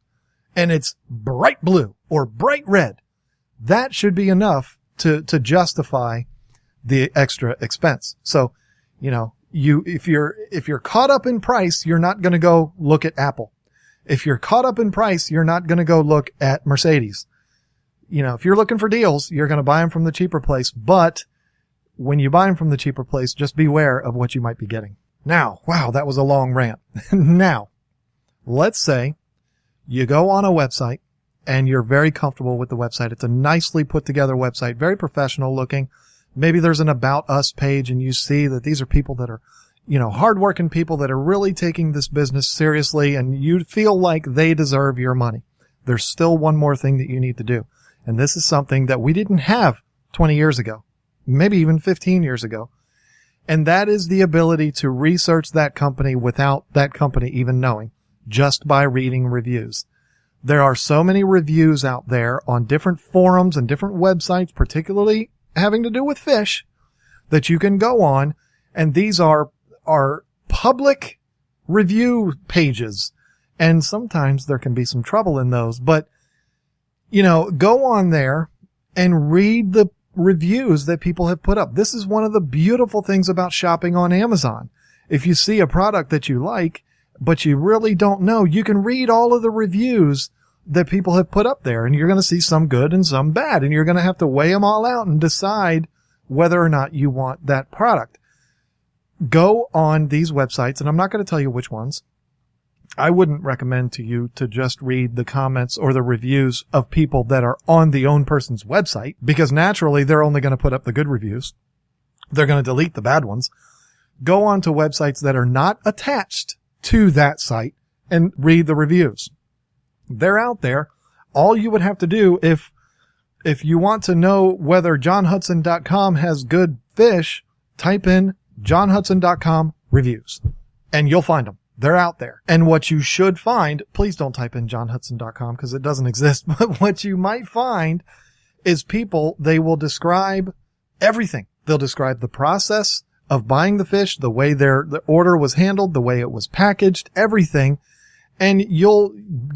and it's bright blue or bright red. That should be enough to justify the extra expense. So, if you're caught up in price, you're not going to go look at Apple. If you're caught up in price, you're not going to go look at Mercedes. If you're looking for deals, you're going to buy them from the cheaper place. But when you buy them from the cheaper place, just beware of what you might be getting. Now, wow, that was a long rant. Now, let's say you go on a website and you're very comfortable with the website. It's a nicely put together website, very professional looking. Maybe there's an About Us page and you see that these are people that are, hardworking people that are really taking this business seriously, and you feel like they deserve your money. There's still one more thing that you need to do. And this is something that we didn't have 20 years ago, maybe even 15 years ago. And that is the ability to research that company without that company even knowing, just by reading reviews. There are so many reviews out there on different forums and different websites, particularly having to do with fish, that you can go on. And these are public review pages. And sometimes there can be some trouble in those, but go on there and read the reviews that people have put up. This is one of the beautiful things about shopping on Amazon. If you see a product that you like, but you really don't know, you can read all of the reviews that people have put up there, and you're going to see some good and some bad, and you're going to have to weigh them all out and decide whether or not you want that product. Go on these websites, and I'm not going to tell you which ones. I wouldn't recommend to you to just read the comments or the reviews of people that are on the own person's website, because naturally they're only going to put up the good reviews. They're going to delete the bad ones. Go on to websites that are not attached to that site and read the reviews. They're out there. All you would have to do if you want to know whether johnhudson.com has good fish, type in johnhudson.com reviews and you'll find them. They're out there. And what you should find, please don't type in johnhudson.com because it doesn't exist, but what you might find is people, they will describe everything. They'll describe the process of buying the fish, the way the order was handled, the way it was packaged, everything. And you'll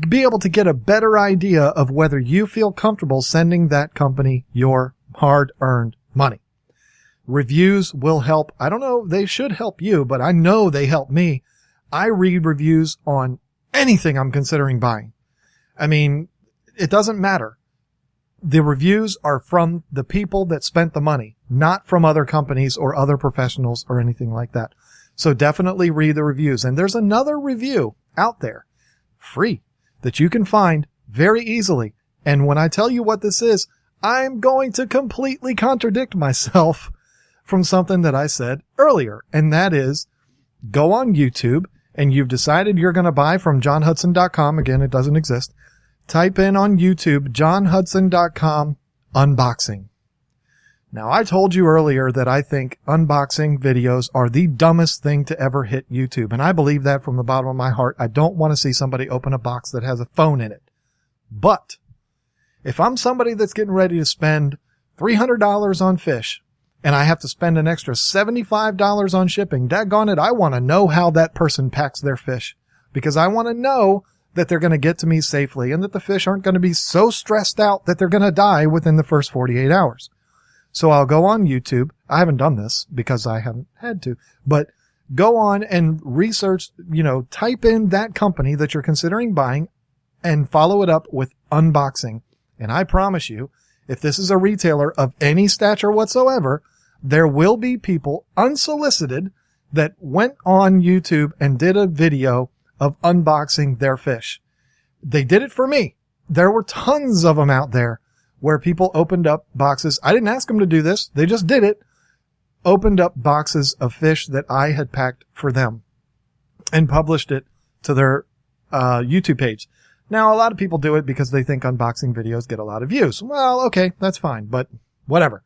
be able to get a better idea of whether you feel comfortable sending that company your hard-earned money. Reviews will help. I don't know, they should help you, but I know they help me. I read reviews on anything I'm considering buying. I mean, it doesn't matter. The reviews are from the people that spent the money, not from other companies or other professionals or anything like that. So definitely read the reviews. And there's another review out there, free, that you can find very easily. And when I tell you what this is, I'm going to completely contradict myself from something that I said earlier. And that is, go on YouTube and you've decided you're going to buy from johnhudson.com. Again, it doesn't exist. Type in on YouTube, johnhudson.com unboxing. Now, I told you earlier that I think unboxing videos are the dumbest thing to ever hit YouTube. And I believe that from the bottom of my heart. I don't want to see somebody open a box that has a phone in it. But if I'm somebody that's getting ready to spend $300 on fish, and I have to spend an extra $75 on shipping, daggone it, I want to know how that person packs their fish, because I want to know that they're going to get to me safely and that the fish aren't going to be so stressed out that they're going to die within the first 48 hours. So I'll go on YouTube. I haven't done this because I haven't had to, but go on and research, type in that company that you're considering buying and follow it up with unboxing. And I promise you, if this is a retailer of any stature whatsoever, there will be people unsolicited that went on YouTube and did a video of unboxing their fish. They did it for me. There were tons of them out there where people opened up boxes. I didn't ask them to do this. They just did it. Opened up boxes of fish that I had packed for them and published it to their YouTube page. Now, a lot of people do it because they think unboxing videos get a lot of views. Well, okay, that's fine, but whatever.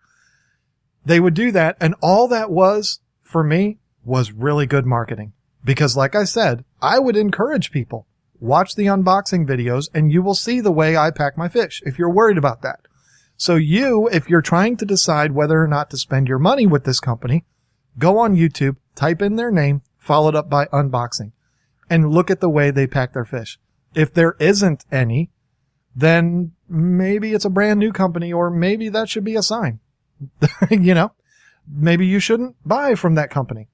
They would do that, and all that was, for me, was really good marketing. Because like I said, I would encourage people, watch the unboxing videos, and you will see the way I pack my fish, if you're worried about that. So if you're trying to decide whether or not to spend your money with this company, go on YouTube, type in their name, followed up by unboxing, and look at the way they pack their fish. If there isn't any, then maybe it's a brand new company, or maybe that should be a sign. Maybe you shouldn't buy from that company.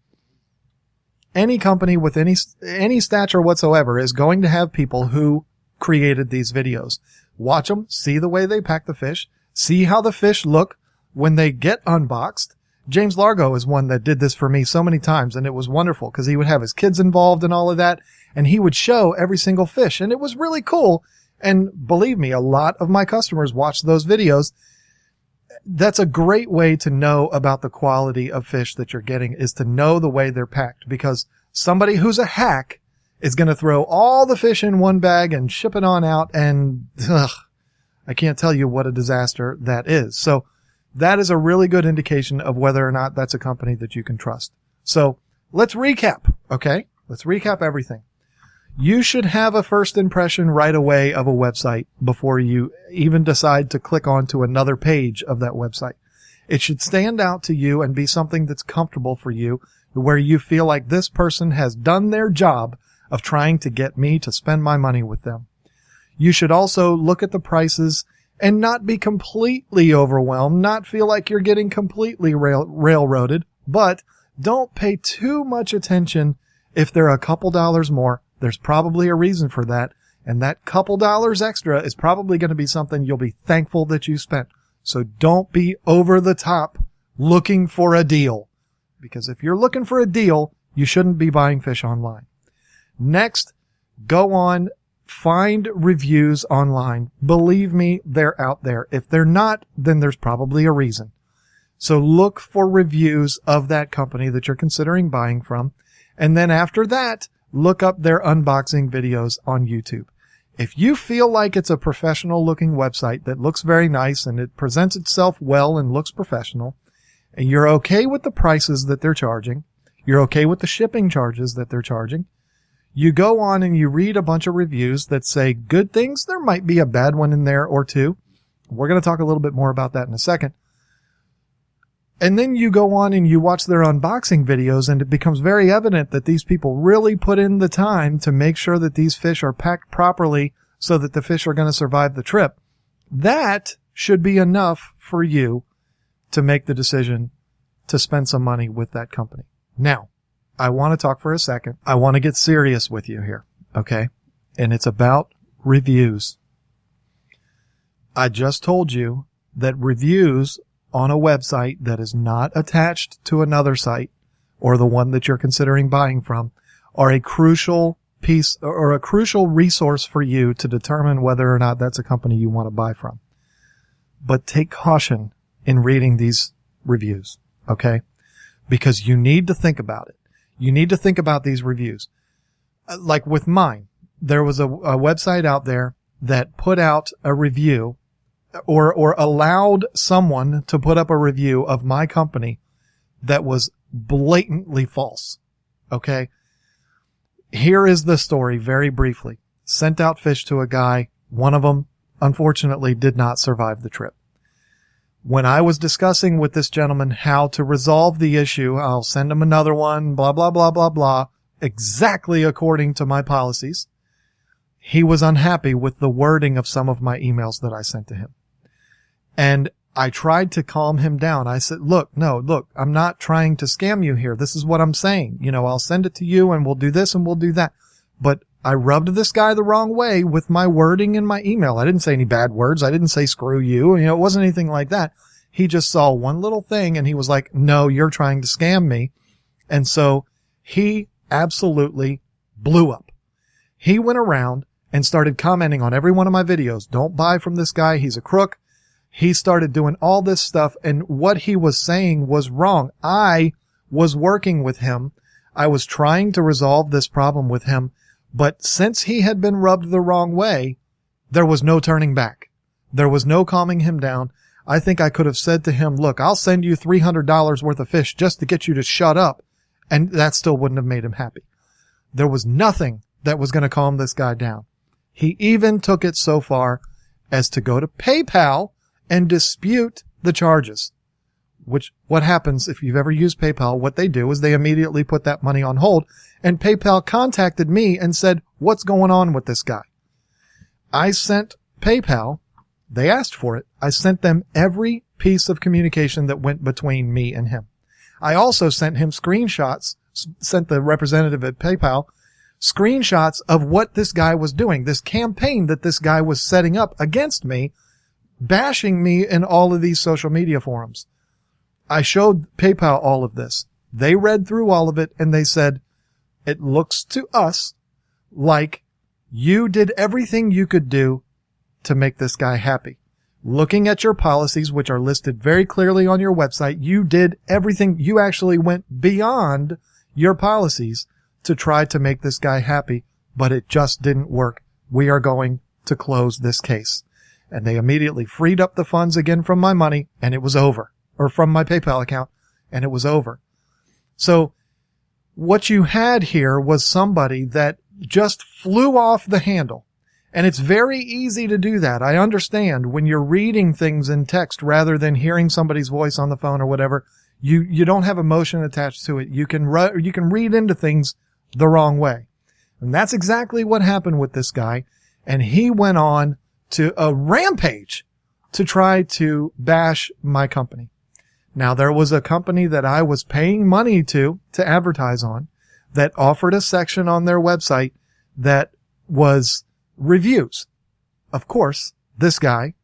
Any company with any stature whatsoever is going to have people who created these videos. Watch them, see the way they pack the fish, see how the fish look when they get unboxed. James Largo is one that did this for me so many times, and it was wonderful because he would have his kids involved in all of that, and he would show every single fish, and it was really cool. And believe me, a lot of my customers watch those videos. That's a great way to know about the quality of fish that you're getting, is to know the way they're packed, because somebody who's a hack is going to throw all the fish in one bag and ship it on out, and I can't tell you what a disaster that is. So that is a really good indication of whether or not that's a company that you can trust. So let's recap, okay? Let's recap everything. You should have a first impression right away of a website before you even decide to click onto another page of that website. It should stand out to you and be something that's comfortable for you, where you feel like this person has done their job of trying to get me to spend my money with them. You should also look at the prices and not be completely overwhelmed, not feel like you're getting completely railroaded, but don't pay too much attention if they're a couple dollars more. There's probably a reason for that, and that couple dollars extra is probably going to be something you'll be thankful that you spent. So don't be over the top looking for a deal, because if you're looking for a deal, you shouldn't be buying fish online. Next, go on, find reviews online. Believe me, they're out there. If they're not, then there's probably a reason. So look for reviews of that company that you're considering buying from, and then after that, look up their unboxing videos on YouTube. If you feel like it's a professional looking website that looks very nice and it presents itself well and looks professional, and you're okay with the prices that they're charging, you're okay with the shipping charges that they're charging, you go on and you read a bunch of reviews that say good things. There might be a bad one in there or two. We're going to talk a little bit more about that in a second. And then you go on and you watch their unboxing videos, and it becomes very evident that these people really put in the time to make sure that these fish are packed properly so that the fish are going to survive the trip. That should be enough for you to make the decision to spend some money with that company. Now, I want to talk for a second. I want to get serious with you here, okay? And it's about reviews. I just told you that reviews on a website that is not attached to another site, or the one that you're considering buying from, are a crucial piece or a crucial resource for you to determine whether or not that's a company you want to buy from. But take caution in reading these reviews, okay? Because you need to think about it. You need to think about these reviews. Like with mine, there was a website out there that put out a review or allowed someone to put up a review of my company that was blatantly false. Okay. Here is the story very briefly. Sent out fish to a guy. One of them, unfortunately, did not survive the trip. When I was discussing with this gentleman how to resolve the issue, I'll send him another one, blah, blah, blah, blah, blah, exactly according to my policies. He was unhappy with the wording of some of my emails that I sent to him. And I tried to calm him down. I said, look, I'm not trying to scam you here. This is what I'm saying. I'll send it to you and we'll do this and we'll do that. But I rubbed this guy the wrong way with my wording in my email. I didn't say any bad words. I didn't say screw you. It wasn't anything like that. He just saw one little thing and he was like, no, you're trying to scam me. And so he absolutely blew up. He went around and started commenting on every one of my videos. Don't buy from this guy. He's a crook. He started doing all this stuff, and what he was saying was wrong. I was working with him. I was trying to resolve this problem with him, But since he had been rubbed the wrong way, there was no turning back. There was no calming him down. I think I could have said to him, look, I'll send you $300 worth of fish just to get you to shut up. And that still wouldn't have made him happy. There was nothing that was going to calm this guy down. He even took it so far as to go to PayPal and dispute the charges. Which, what happens if you've ever used PayPal, what they do is they immediately put that money on hold, and PayPal contacted me and said, what's going on with this guy? I sent PayPal, they asked for it, I sent them every piece of communication that went between me and him. I also sent him screenshots, sent the representative at PayPal screenshots of what this guy was doing, this campaign that this guy was setting up against me, bashing me in all of these social media forums. I showed PayPal all of this. They read through all of it and they said, it looks to us like you did everything you could do to make this guy happy. Looking at your policies, which are listed very clearly on your website, you did everything. You actually went beyond your policies to try to make this guy happy, but it just didn't work. We are going to close this case. And they immediately freed up the funds again from my money, and it was over. Or from my PayPal account, and it was over. So what you had here was somebody that just flew off the handle. And it's very easy to do that. I understand when you're reading things in text rather than hearing somebody's voice on the phone or whatever, you don't have emotion attached to it. You can read into things the wrong way. And that's exactly what happened with this guy. And he went on to a rampage to try to bash my company. Now, there was a company that I was paying money to advertise on that offered a section on their website that was reviews. Of course, this guy,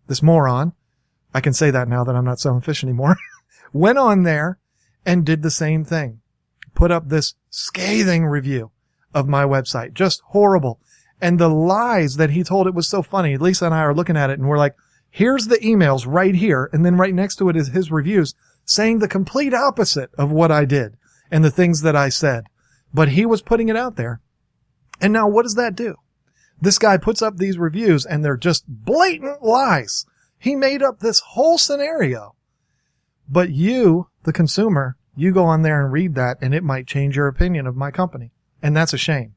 this moron, I can say that now that I'm not selling fish anymore, went on there and did the same thing. Put up this scathing review of my website. Just horrible. And the lies that he told, it was so funny. Lisa and I are looking at it and we're like, here's the emails right here. And then right next to it is his reviews saying the complete opposite of what I did and the things that I said. But he was putting it out there. And now what does that do? This guy puts up these reviews and they're just blatant lies. He made up this whole scenario. But you, the consumer, you go on there and read that and it might change your opinion of my company. And that's a shame.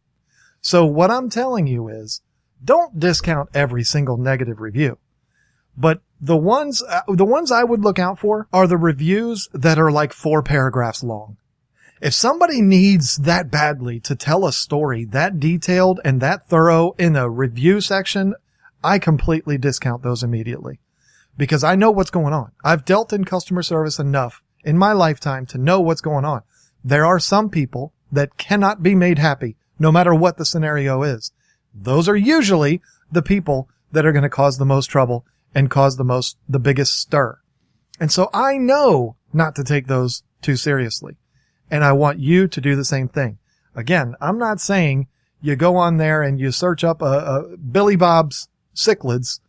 So what I'm telling you is don't discount every single negative review. But the ones I would look out for are the reviews that are like 4 paragraphs long. If somebody needs that badly to tell a story that detailed and that thorough in a review section, I completely discount those immediately because I know what's going on. I've dealt in customer service enough in my lifetime to know what's going on. There are some people that cannot be made happy no matter what the scenario is. Those are usually the people that are going to cause the most trouble and cause the biggest stir. And so I know not to take those too seriously. And I want you to do the same thing. Again, I'm not saying you go on there and you search up a Billy Bob's cichlids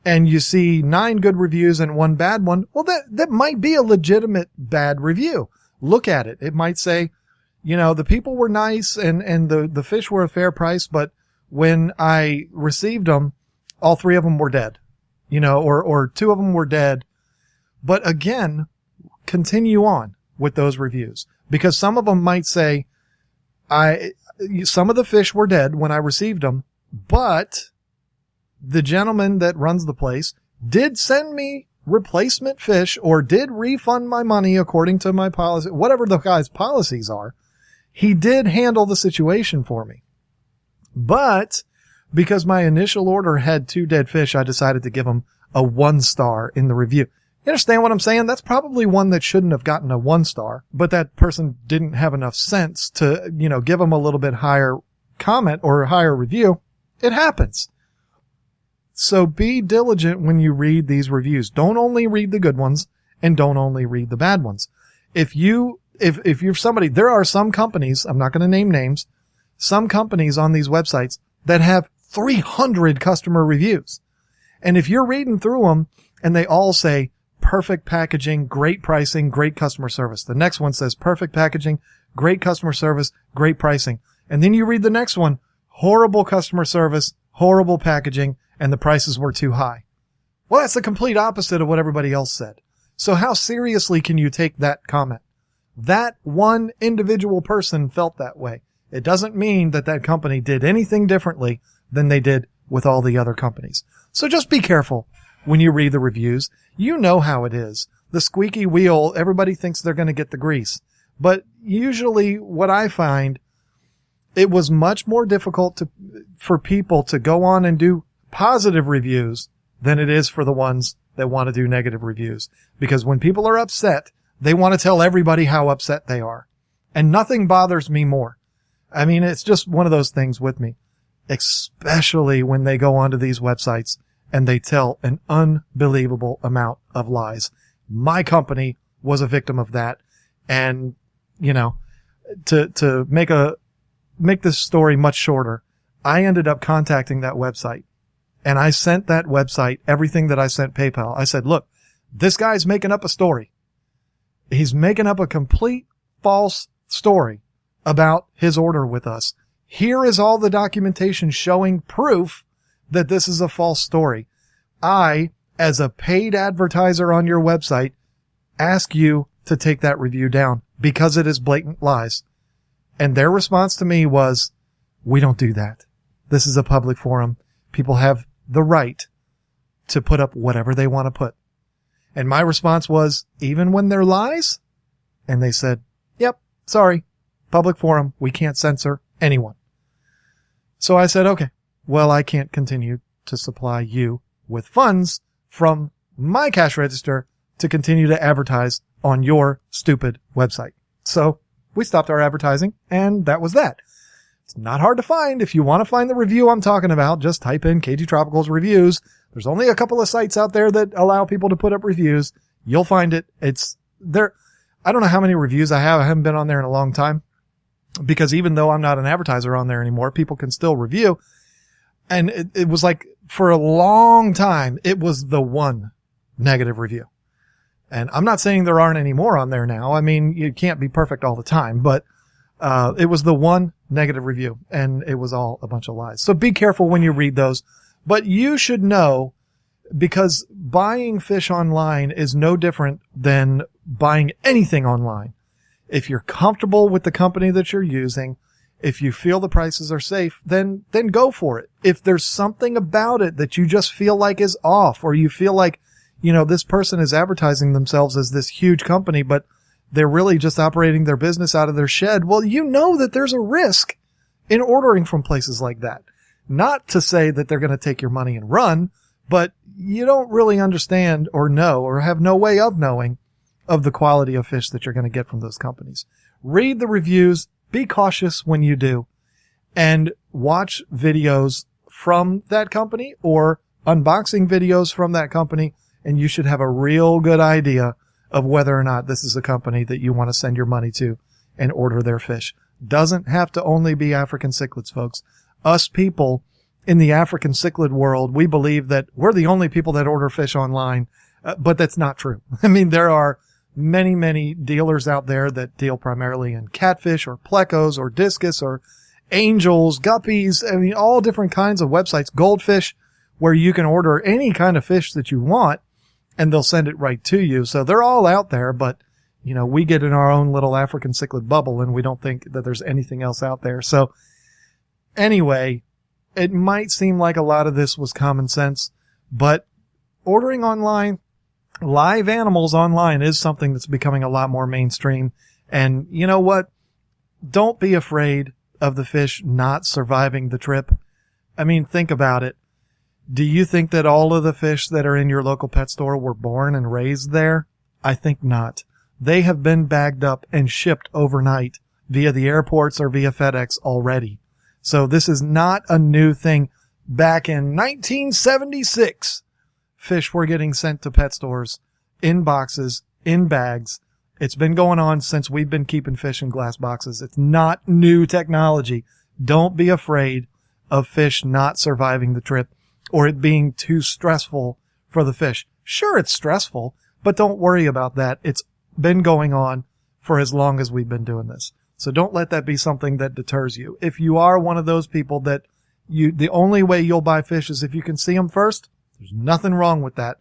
and you see 9 good reviews and 1 bad one. Well, that might be a legitimate bad review. Look at it. It might say, you know, the people were nice and the fish were a fair price, but when I received them, all 3 of them were dead. You know, or 2 of them were dead. But again, continue on with those reviews because some of them might say, some of the fish were dead when I received them, but the gentleman that runs the place did send me replacement fish or did refund my money according to my policy, whatever the guy's policies are. He did handle the situation for me. But because my initial order had 2 dead fish, I decided to give him a 1 star in the review. You understand what I'm saying? That's probably one that shouldn't have gotten a 1 star, but that person didn't have enough sense to, you know, give him a little bit higher comment or a higher review. It happens. So be diligent when you read these reviews. Don't only read the good ones and don't only read the bad ones. If you're somebody, there are some companies, I'm not going to name names, some companies on these websites that have 300 customer reviews. And if you're reading through them and they all say perfect packaging, great pricing, great customer service. The next one says perfect packaging, great customer service, great pricing. And then you read the next one, horrible customer service, horrible packaging, and the prices were too high. Well, that's the complete opposite of what everybody else said. So how seriously can you take that comment? That one individual person felt that way. It doesn't mean that that company did anything differently than they did with all the other companies. So just be careful when you read the reviews. You know how it is. The squeaky wheel, everybody thinks they're going to get the grease. But usually what I find, it was much more difficult for people to go on and do positive reviews than it is for the ones that want to do negative reviews. Because when people are upset, they want to tell everybody how upset they are. And nothing bothers me more. I mean, it's just one of those things with me, especially when they go onto these websites and they tell an unbelievable amount of lies. My company was a victim of that. And, you know, to make this story much shorter, I ended up contacting that website, and I sent that website everything that I sent PayPal. I said, look, this guy's making up a story. He's making up a complete false story about his order with us. Here is all the documentation showing proof that this is a false story. I, as a paid advertiser on your website, ask you to take that review down because it is blatant lies. And their response to me was, we don't do that. This is a public forum. People have the right to put up whatever they want to put. And my response was, even when they're lies? And they said, yep, sorry, public forum. We can't censor anyone. So I said, okay, well, I can't continue to supply you with funds from my cash register to continue to advertise on your stupid website. So we stopped our advertising, and that was that. It's not hard to find. If you want to find the review I'm talking about, just type in KGTropicals reviews. There's only a couple of sites out there that allow people to put up reviews. You'll find it. It's there. I don't know how many reviews I have. I haven't been on there in a long time because even though I'm not an advertiser on there anymore, people can still review. And it was like for a long time, it was the one negative review. And I'm not saying there aren't any more on there now. I mean, you can't be perfect all the time, but it was the one negative review, and it was all a bunch of lies. So be careful when you read those. But you should know, because buying fish online is no different than buying anything online. If you're comfortable with the company that you're using, if you feel the prices are safe, then go for it. If there's something about it that you just feel like is off, or you feel like, you know, this person is advertising themselves as this huge company, but they're really just operating their business out of their shed. Well, you know that there's a risk in ordering from places like that. Not to say that they're going to take your money and run, but you don't really understand or know or have no way of knowing of the quality of fish that you're going to get from those companies. Read the reviews. Be cautious when you do, and watch videos from that company or unboxing videos from that company, and you should have a real good idea of whether or not this is a company that you want to send your money to and order their fish. Doesn't have to only be African cichlids, folks. Us people in the African cichlid world, we believe that we're the only people that order fish online, but that's not true. I mean, there are many, many dealers out there that deal primarily in catfish or plecos or discus or angels, guppies. I mean, all different kinds of websites, goldfish, where you can order any kind of fish that you want and they'll send it right to you. So they're all out there, but you know, we get in our own little African cichlid bubble and we don't think that there's anything else out there. So anyway, it might seem like a lot of this was common sense, but ordering online, live animals online is something that's becoming a lot more mainstream. And you know what? Don't be afraid of the fish not surviving the trip. I mean, think about it. Do you think that all of the fish that are in your local pet store were born and raised there? I think not. They have been bagged up and shipped overnight via the airports or via FedEx already. So this is not a new thing. Back in 1976, fish were getting sent to pet stores in boxes, in bags. It's been going on since we've been keeping fish in glass boxes. It's not new technology. Don't be afraid of fish not surviving the trip or it being too stressful for the fish. Sure, it's stressful, but don't worry about that. It's been going on for as long as we've been doing this. So don't let that be something that deters you. If you are one of those people that the only way you'll buy fish is if you can see them first, there's nothing wrong with that.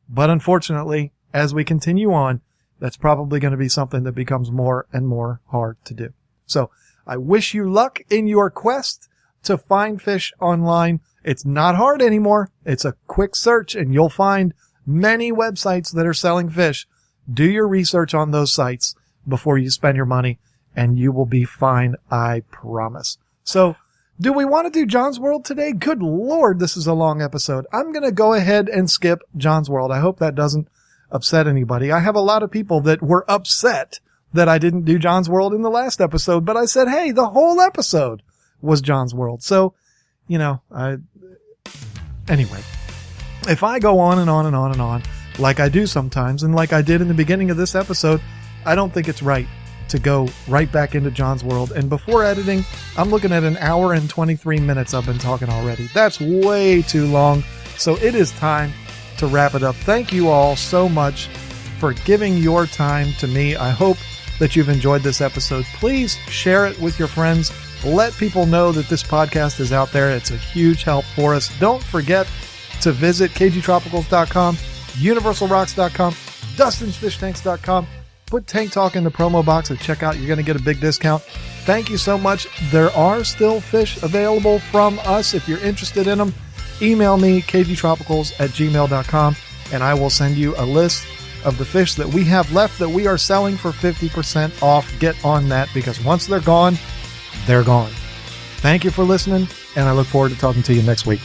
But unfortunately, as we continue on, that's probably going to be something that becomes more and more hard to do. So I wish you luck in your quest to find fish online. It's not hard anymore. It's a quick search and you'll find many websites that are selling fish. Do your research on those sites before you spend your money and you will be fine, I promise. So, do we want to do John's World today? Good Lord, this is a long episode. I'm going to go ahead and skip John's World. I hope that doesn't upset anybody. I have a lot of people that were upset that I didn't do John's World in the last episode, but I said, hey, the whole episode was John's World. So, anyway, if I go on and on and on and on, like I do sometimes, and like I did in the beginning of this episode, I don't think it's right to go right back into John's World. And before editing, I'm looking at an hour and 23 minutes I've been talking already. That's way too long. So it is time to wrap it up. Thank you all so much for giving your time to me. I hope that you've enjoyed this episode. Please share it with your friends. Let people know that this podcast is out there. It's a huge help for us. Don't forget to visit KGTropicals.com, UniversalRocks.com, DustinsFishTanks.com. Put Tank Talk in the promo box at checkout. You're going to get a big discount. Thank you so much. There are still fish available from us. If you're interested in them, email me, kgtropicals@gmail.com, and I will send you a list of the fish that we have left that we are selling for 50% off. Get on that, because once they're gone, they're gone. Thank you for listening, and I look forward to talking to you next week.